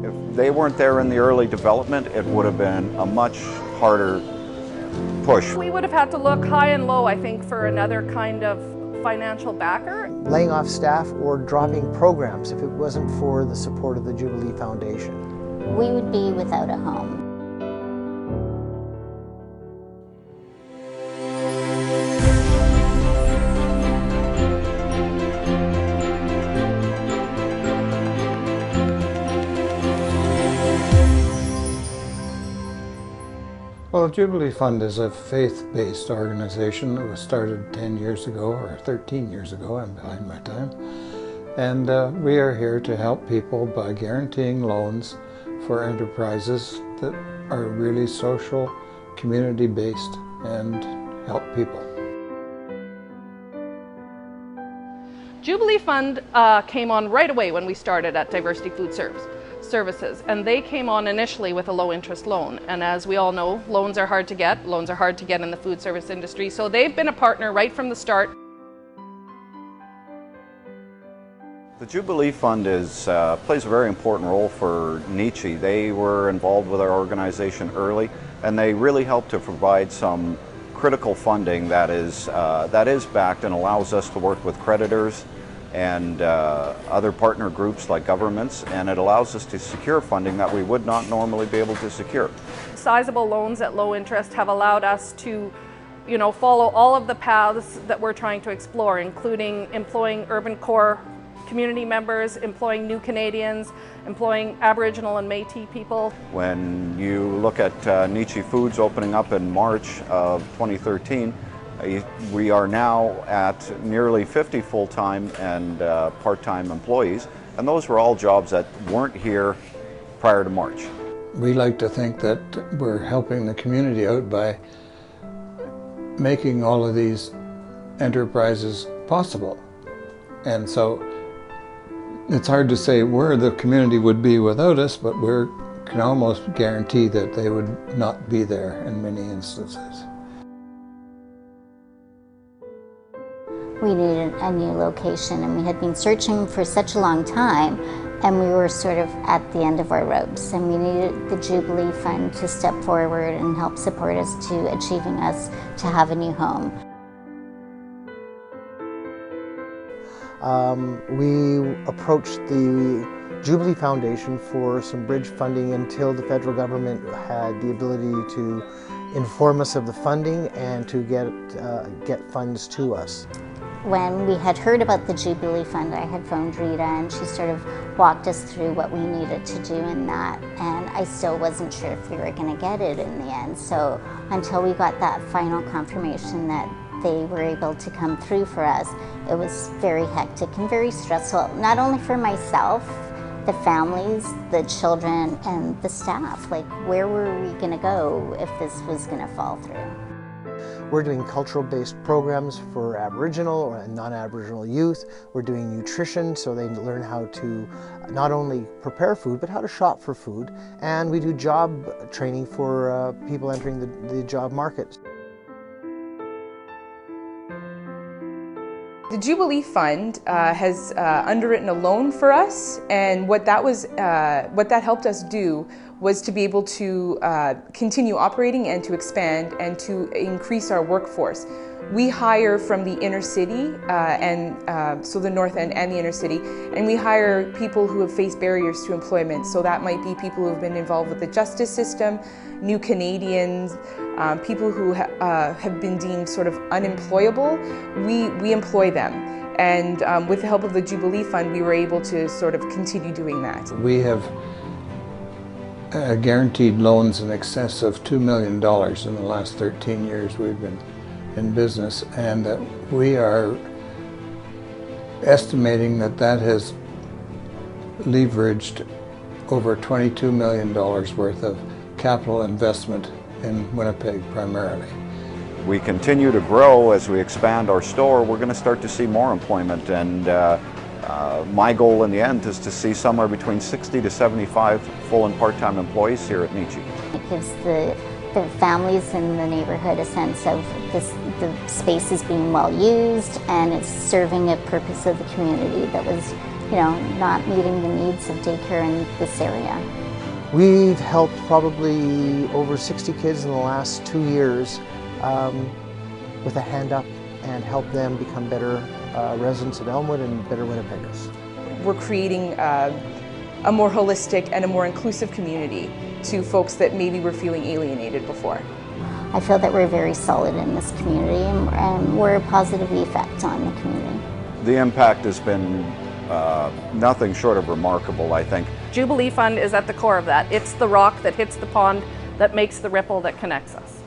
If they weren't there in the early development, it would have been a much harder push. We would have had to look high and low, I think, for another kind of financial backer. Laying off staff or dropping programs if it wasn't for the support of the Jubilee Foundation. We would be without a home. Well, the Jubilee Fund is a faith-based organization that was started 10 years ago, or 13 years ago, I'm behind my time. And we are here to help people by guaranteeing loans for enterprises that are really social, community-based, and help people. Jubilee Fund came on right away when we started at Diversity Food Services, and they came on initially with a low-interest loan. And as we all know, loans are hard to get. Loans are hard to get in the food service industry, so they've been a partner right from the start. The Jubilee Fund plays a very important role for Nietzsche. They were involved with our organization early, and they really helped to provide some critical funding that is backed and allows us to work with creditors and other partner groups like governments, and it allows us to secure funding that we would not normally be able to secure. Sizable loans at low interest have allowed us to, follow all of the paths that we're trying to explore, including employing urban core community members, employing new Canadians, employing Aboriginal and Métis people. When you look at Nietzsche Foods opening up in March of 2013, we are now at nearly 50 full-time and part-time employees, and those were all jobs that weren't here prior to March. We like to think that we're helping the community out by making all of these enterprises possible. And so it's hard to say where the community would be without us, but we can almost guarantee that they would not be there in many instances. We needed a new location, and we had been searching for such a long time, and we were sort of at the end of our ropes, and we needed the Jubilee Fund to step forward and help support us to achieving us to have a new home. We approached the Jubilee Foundation for some bridge funding until the federal government had the ability to inform us of the funding and to get funds to us. When we had heard about the Jubilee Fund, I had phoned Rita, and she sort of walked us through what we needed to do in that, and I still wasn't sure if we were going to get it in the end. So until we got that final confirmation that they were able to come through for us, it was very hectic and very stressful, not only for myself, the families, the children, and the staff. Like, where were we going to go if this was going to fall through? We're doing cultural-based programs for Aboriginal and non-Aboriginal youth. We're doing nutrition, so they learn how to not only prepare food, but how to shop for food. And we do job training for people entering the job market. The Jubilee Fund has underwritten a loan for us, and what that helped us do was to be able to continue operating and to expand and to increase our workforce. We hire from the inner city, so the north end and the inner city, and we hire people who have faced barriers to employment. So that might be people who have been involved with the justice system, new Canadians, people who have been deemed sort of unemployable. We employ them. And with the help of the Jubilee Fund, we were able to sort of continue doing that. We have guaranteed loans in excess of $2 million in the last 13 years we've been in business, and we are estimating that has leveraged over $22 million worth of capital investment in Winnipeg primarily. We continue to grow as we expand our store. We're going to start to see more employment, and my goal in the end is to see somewhere between 60 to 75 full and part-time employees here at Nietzsche. It gives the the families in the neighborhood a sense of the space is being well used and it's serving a purpose of the community that was, you know, not meeting the needs of daycare in this area. We've helped probably over 60 kids in the last 2 years with a hand up and help them become better residents of Elmwood and better Winnipeggers. We're creating a more holistic and a more inclusive community to folks that maybe were feeling alienated before. I feel that we're very solid in this community and we're a positive effect on the community. The impact has been nothing short of remarkable, I think. Jubilee Fund is at the core of that. It's the rock that hits the pond that makes the ripple that connects us.